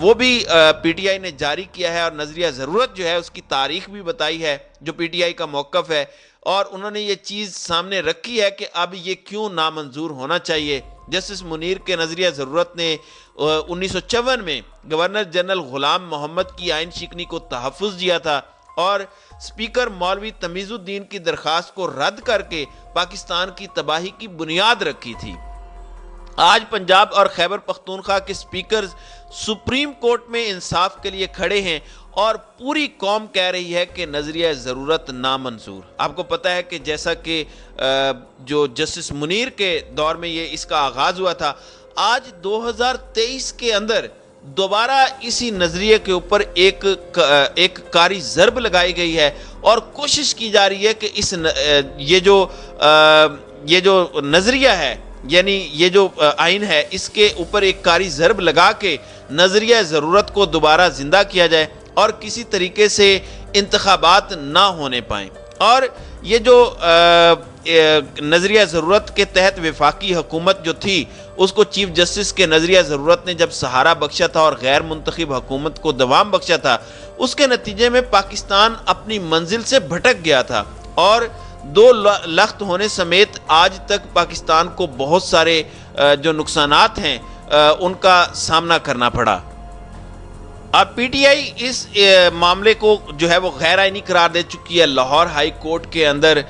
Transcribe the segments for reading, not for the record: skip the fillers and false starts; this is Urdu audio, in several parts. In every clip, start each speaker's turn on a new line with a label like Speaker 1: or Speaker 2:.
Speaker 1: وہ بھی پی ٹی آئی نے جاری کیا ہے اور نظریہ ضرورت جو ہے اس کی تاریخ بھی بتائی ہے جو پی ٹی آئی کا موقف ہے، اور انہوں نے یہ چیز سامنے رکھی ہے کہ اب یہ کیوں نامنظور ہونا چاہیے۔ جسٹس منیر کے نظریہ ضرورت نے 1954 میں گورنر جنرل غلام محمد کی آئین شکنی کو تحفظ دیا تھا اور اسپیکر مولوی تمیز الدین کی درخواست کو رد کر کے پاکستان کی تباہی کی بنیاد رکھی تھی۔ آج پنجاب اور خیبر پختونخوا کے اسپیکر سپریم کورٹ میں انصاف کے لیے کھڑے ہیں اور پوری قوم کہہ رہی ہے کہ نظریہ ضرورت نامنظور۔ آپ کو پتہ ہے کہ جیسا کہ جو جسٹس منیر کے دور میں اس کا آغاز ہوا تھا، آج 2023 کے اندر دوبارہ اسی نظریے کے اوپر ایک کاری ضرب لگائی گئی ہے اور کوشش کی جا رہی ہے کہ یہ جو نظریہ ہے، یعنی یہ جو آئین ہے، اس کے اوپر ایک کاری ضرب لگا کے نظریہ ضرورت کو دوبارہ زندہ کیا جائے اور کسی طریقے سے انتخابات نہ ہونے پائیں۔ اور یہ جو نظریہ ضرورت کے تحت وفاقی حکومت جو تھی، اس کو چیف جسٹس کے نظریہ ضرورت نے جب سہارا بخشا تھا اور غیر منتخب حکومت کو دوام بخشا تھا، اس کے نتیجے میں پاکستان اپنی منزل سے بھٹک گیا تھا اور 2 لخت ہونے سمیت آج تک پاکستان کو بہت سارے جو نقصانات ہیں ان کا سامنا کرنا پڑا۔ اب پی ٹی آئی اس معاملے کو جو ہے وہ غیر آئینی قرار دے چکی ہے۔ لاہور ہائی کورٹ کے اندر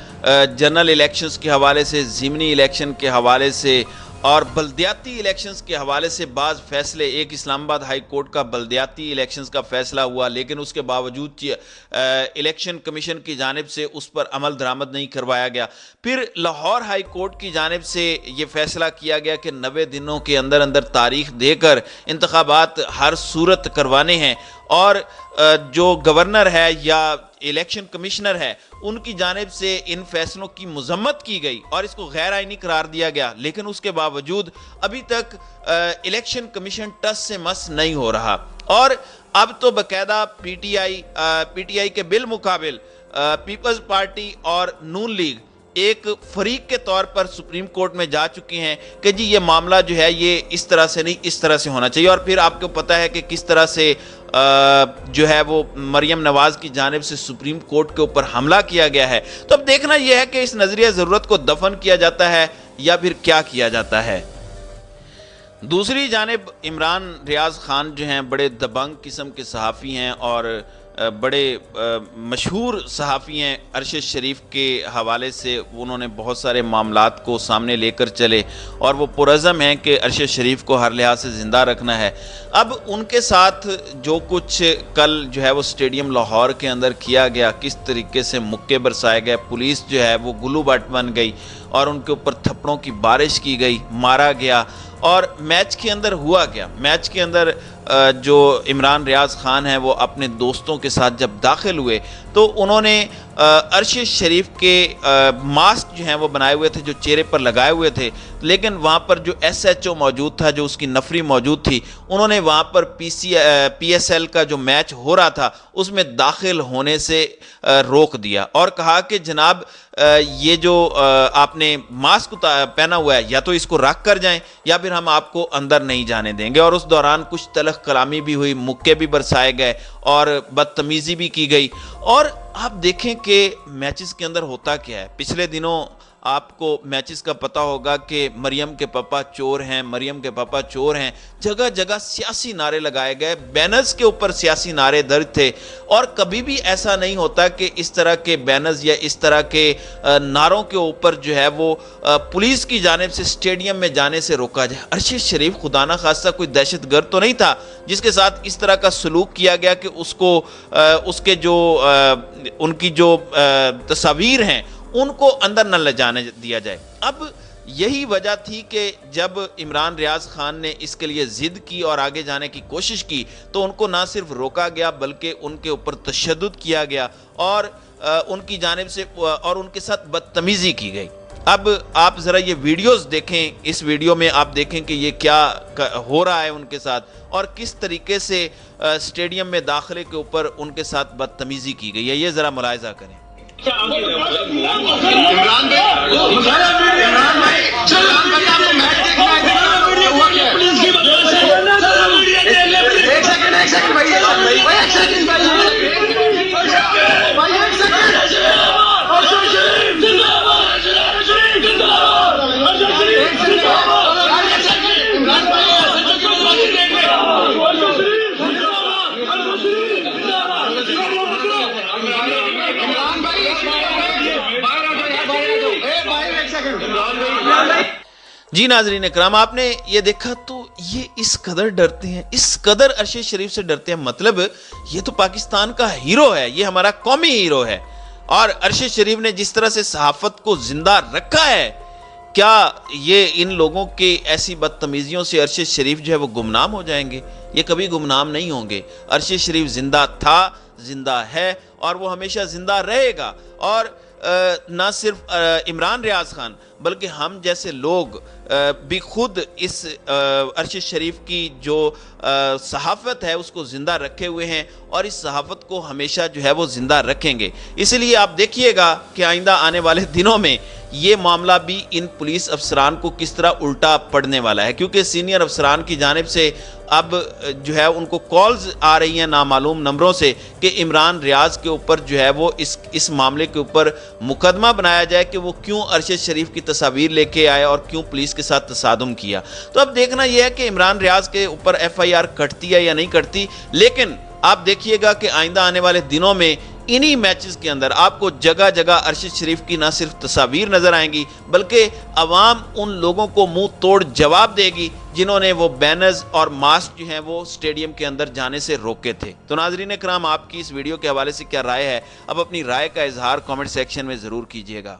Speaker 1: جنرل الیکشنز کے حوالے سے، ضمنی الیکشن کے حوالے سے اور بلدیاتی الیکشنز کے حوالے سے بعض فیصلے، ایک اسلام آباد ہائی کورٹ کا بلدیاتی الیکشنز کا فیصلہ ہوا، لیکن اس کے باوجود الیکشن کمیشن کی جانب سے اس پر عمل درآمد نہیں کروایا گیا۔ پھر لاہور ہائی کورٹ کی جانب سے یہ فیصلہ کیا گیا کہ 90 دنوں کے اندر تاریخ دے کر انتخابات ہر صورت کروانے ہیں، اور جو گورنر ہے یا الیکشن کمشنر ہے ان کی جانب سے ان فیصلوں کی مذمت کی گئی اور اس کو غیر آئینی قرار دیا گیا، لیکن اس کے باوجود ابھی تک الیکشن کمیشن ٹس سے مس نہیں ہو رہا۔ اور اب تو باقاعدہ پی ٹی آئی کے بالمقابل پیپلز پارٹی اور نون لیگ ایک فریق کے طور پر سپریم کورٹ میں جا چکے ہیں کہ جی یہ معاملہ جو ہے یہ اس طرح سے نہیں، اس طرح سے ہونا چاہیے۔ اور پھر آپ کو پتہ ہے کہ کس طرح سے جو ہے وہ مریم نواز کی جانب سے سپریم کورٹ کے اوپر حملہ کیا گیا ہے۔ تو اب دیکھنا یہ ہے کہ اس نظریہ ضرورت کو دفن کیا جاتا ہے یا پھر کیا کیا جاتا ہے۔ دوسری جانب عمران ریاض خان جو ہیں بڑے دبنگ قسم کے صحافی ہیں اور بڑے مشہور صحافی ہیں۔ ارشد شریف کے حوالے سے انہوں نے بہت سارے معاملات کو سامنے لے کر چلے اور وہ پرعزم ہیں کہ ارشد شریف کو ہر لحاظ سے زندہ رکھنا ہے۔ اب ان کے ساتھ جو کچھ کل جو ہے وہ اسٹیڈیم لاہور کے اندر کیا گیا، کس طریقے سے مکے برسائے گئے، پولیس جو ہے وہ گلو بٹ بن گئی اور ان کے اوپر تھپڑوں کی بارش کی گئی، مارا گیا، اور میچ کے اندر ہوا گیا۔ میچ کے اندر جو عمران ریاض خان ہیں وہ اپنے دوستوں کے ساتھ جب داخل ہوئے تو انہوں نے ارشد شریف کے ماسک جو ہیں وہ بنائے ہوئے تھے، جو چہرے پر لگائے ہوئے تھے، لیکن وہاں پر جو ایس ایچ او موجود تھا، جو اس کی نفری موجود تھی، انہوں نے وہاں پر پی ایس ایل کا جو میچ ہو رہا تھا اس میں داخل ہونے سے روک دیا اور کہا کہ جناب یہ جو آپ نے ماسک پہنا ہوا ہے یا تو اس کو رکھ کر جائیں یا پھر ہم آپ کو اندر نہیں جانے دیں گے۔ اور اس دوران کچھ تلخ کلامی بھی ہوئی، مکے بھی برسائے گئے اور بدتمیزی بھی کی گئی۔ اور آپ دیکھیں کہ میچز کے اندر ہوتا کیا ہے۔ پچھلے دنوں آپ کو میچز کا پتہ ہوگا کہ مریم کے پاپا چور ہیں، مریم کے پاپا چور ہیں، جگہ جگہ سیاسی نعرے لگائے گئے، بینرز کے اوپر سیاسی نعرے درج تھے، اور کبھی بھی ایسا نہیں ہوتا کہ اس طرح کے بینرز یا اس طرح کے نعروں کے اوپر جو ہے وہ پولیس کی جانب سے اسٹیڈیم میں جانے سے روکا جائے۔ ارشد شریف خدا نہ خواستہ کوئی دہشت گرد تو نہیں تھا جس کے ساتھ اس طرح کا سلوک کیا گیا کہ اس کو اس کے جو ان کی جو تصاویر ہیں ان کو اندر نہ لے جانے دیا جائے۔ اب یہی وجہ تھی کہ جب عمران ریاض خان نے اس کے لیے ضد کی اور آگے جانے کی کوشش کی تو ان کو نہ صرف روکا گیا بلکہ ان کے اوپر تشدد کیا گیا اور ان کی جانب سے اور ان کے ساتھ بدتمیزی کی گئی۔ اب آپ ذرا یہ ویڈیوز دیکھیں، اس ویڈیو میں آپ دیکھیں کہ یہ کیا ہو رہا ہے ان کے ساتھ اور کس طریقے سے اسٹیڈیم میں داخلے کے اوپر ان کے ساتھ بدتمیزی کی گئی ہے، یہ ذرا ملاحظہ کریں۔
Speaker 2: عمران بھائی ایک سیکنڈ بھائی، ایک سیکنڈ بھائی، ایک
Speaker 1: جی ناظرین اکرام، آپ نے یہ دیکھا تو یہ اس قدر ڈرتے ہیں، اس قدر ارشد شریف سے ڈرتے ہیں، مطلب یہ تو پاکستان کا ہیرو ہے، یہ ہمارا قومی ہیرو ہے، اور ارشد شریف نے جس طرح سے صحافت کو زندہ رکھا ہے، کیا یہ ان لوگوں کی ایسی بدتمیزیوں سے ارشد شریف جو ہے وہ گمنام ہو جائیں گے؟ یہ کبھی گمنام نہیں ہوں گے۔ ارشد شریف زندہ تھا، زندہ ہے، اور وہ ہمیشہ زندہ رہے گا۔ اور نہ صرف عمران ریاض خان بلکہ ہم جیسے لوگ بھی خود اس ارشد شریف کی جو صحافت ہے اس کو زندہ رکھے ہوئے ہیں، اور اس صحافت کو ہمیشہ جو ہے وہ زندہ رکھیں گے۔ اس لیے آپ دیکھیے گا کہ آئندہ آنے والے دنوں میں یہ معاملہ بھی ان پولیس افسران کو کس طرح الٹا پڑنے والا ہے، کیونکہ سینئر افسران کی جانب سے اب جو ہے ان کو کالز آ رہی ہیں نامعلوم نمبروں سے کہ عمران ریاض کے اوپر جو ہے وہ اس معاملے کے اوپر مقدمہ بنایا جائے کہ وہ کیوں ارشد شریف کی تصاویر لے کے آئے اور کیوں پولیس کے ساتھ تصادم کیا۔ تو اب دیکھنا یہ ہے کہ عمران ریاض کے اوپر ایف آئی آر کٹتی ہے یا نہیں کٹتی، لیکن آپ دیکھیے گا کہ آئندہ آنے والے دنوں میں انہی میچز کے اندر آپ کو جگہ جگہ ارشد شریف کی نہ صرف تصاویر نظر آئیں گی بلکہ عوام ان لوگوں کو منہ توڑ جواب دے گی جنہوں نے وہ بینرز اور ماسک جو ہیں وہ سٹیڈیم کے اندر جانے سے روکے تھے۔ تو ناظرین کرام، آپ کی اس ویڈیو کے حوالے سے کیا رائے ہے؟ اب اپنی رائے کا اظہار کامنٹ سیکشن میں ضرور کیجیے گا۔